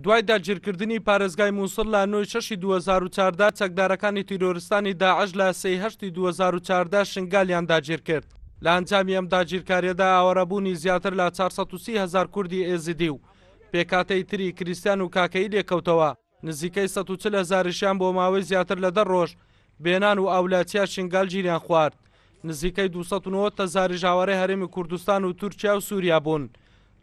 دوای داگیرکردنی پارێزگای مووسڵ لە 9 2014 چەکدارەکانی تیرۆریستانی داعش لە 3 2014 شنگالیان داگیر کرد. لە ئەنجامی ئەم داگیرکاریەدا ئاوەڕەبوونی زیاتر لە 430,000 کوردی ئێزدی و پێکاتەی تری کریستیان و کاکەی لێکەوتەوە. نزیکەی 140,000شیان بۆ ماوەی زیاتر لە 10 ڕۆژ بێنان و ئەولاتیا شنگال گیریان خوارد. نزیکەی 290,000 ژاوەڕێی هەرێمی کوردستان و تورکیا و سووریا بوون.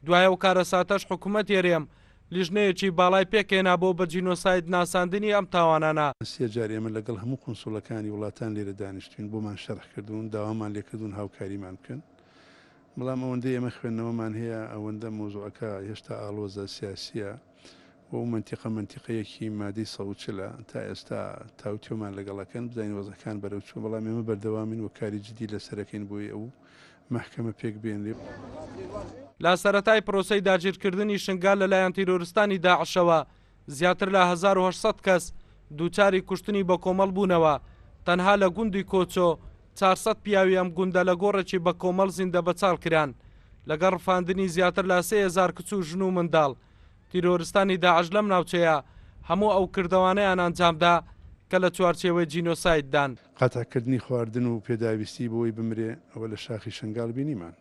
دوایە و کارەساتەش حکوومەت هێرێم لیژنەیەکی باڵای پێکێنا بۆ بە جینۆسایدناساندنی ئەم تاوانانە. سێ جاری ئێمە لەگەڵ هەموو قونسوڵەکانی وڵاتان لێرە دانیشتوین بۆمان شەرح کردوون داوامان لێکردوون هاوکاریمان بکەن. بەڵام ئەوەندەی ئێمە خوێندنەوەمان هەیە ئەوەندە مۆزوعەکە هێشتا ئاڵۆزە سیاسیە و منتیقەیەکی مادەی 140 تا ئێستا تاوتێمان لەگەڵەکەن بزانین وەزەکان بەرەو چوون بەڵام ئێمە بەردەوامین و کاری جدی لەسەرەکەین بۆی ئەو محکەمە پێک بێن لێ. لە سەرەتای پرۆسەی داگیرکردنی شنگال لەلایەن تیرۆریستانی داعشەوە زیاتر لە 1800 کەس دووچاری کوشتنی بە کۆمەڵ بوونەوە. تەنها لە گوندی کۆچۆ 400 پیاوی ئەم گوندە لە گۆڕێکی بە کۆمەڵ زیندە بەچاڵ کران لەگەڵ ڕفاندنی زیاتر لە 3,000 کچ و ژن و منداڵ. تیرۆریستانی داعش لەم ناوچەیە هەموو ئەو کردەوانەیان ئەنجامدا کە لە چوارچێوەی جینۆسایددان. قەتەکردنی خواردن و پێداویستی بۆی بمرێ ئەوە لە شاخی شنگال بینیمان.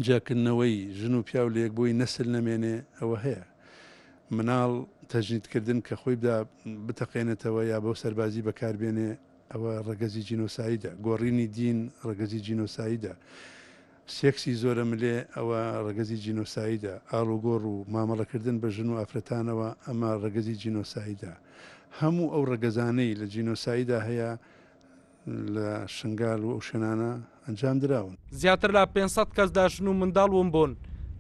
جاکردنەوەی ژن و پیاو لە یەکبووی نەسل نەمێنێ ئەوە هەیە. مناڵ تەجنیدکردن کە خۆی بتەقێنێتەوە یا بەو سەربازی بەکاربێنێ ئەوە ڕەگەزی جینۆسایدە. گۆڕینی دین ڕەگەزی جینۆسایدە. سێکسی زۆرە ملێ ئەوە ڕەگەزی جینۆسایدە. ئاڵوگۆڕ و مامەڵەکردن بە ژن و ئافرەتانەوە ئەمە ڕەگەزی جینۆسایدە. هەموو ئەو ڕەگەزانەی لە جینۆسایدا هەیە لە شنگال و ئەو شوێنانە ئەنجام دراون. زیاتر لە 500 کەس داشن و منداڵ ون بوون.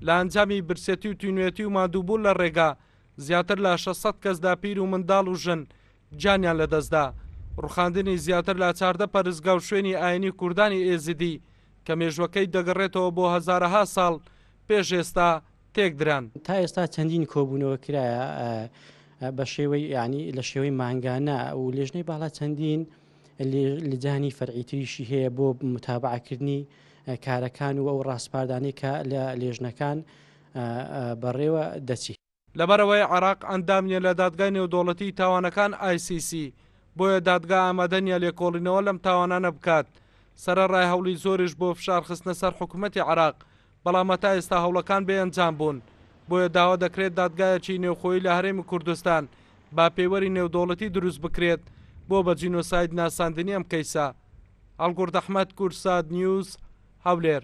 لە ئەنجامی برسێتی و توینوێتی و مادووبوون لە ڕێگا زیاتر لە 600 کەسدا پیر و منداڵ و ژن جانیان لەدەستدا. ڕوخاندنی زیاتر لە 14 پەرستگا و شوێنی ئاینی کوردانی ئێزدی کە مێژوەکەی دەگەڕێتەوە بۆ هەزارەها ساڵ پێش ئێستا تێکدران. تا ئێستا چەندین کۆبوونەوە کرایە بە شێوەی ینی لە شێوەی مانگانە و لێژنەی باڵا چەندین لجانی فەرعیتریشی هەیە بۆ متابعکردنی کارەکان و ئەو ڕاستپاردانی کە لە لێژنەکان بەڕێوە دەچی. لەبەرەوەی عێراق ئەندامنیە لە دادگای نێودەوڵەتی تاوانەکان ICC بۆیە دادگا ئامادەنیە لێکۆڵینەوە لەم تاوانانە بکات. سەرەڕای هەوڵی زۆریش بۆ فشارخستنە سەر حکوومەتی عێراق بەڵام تا ئێستا هەوڵەکان بێئەنجام بوون. بۆیە داوا دەکرێت دادگایەکی نێوخۆیی لە هەرێمی کوردستان با پێوەری نێودەوڵەتی دروست بکرێت بۆ بە جینۆسایدناساندنی ئەم کەیسە. ئەڵگورد ئەحمەد، کوردسات، نیوز، هەولێر.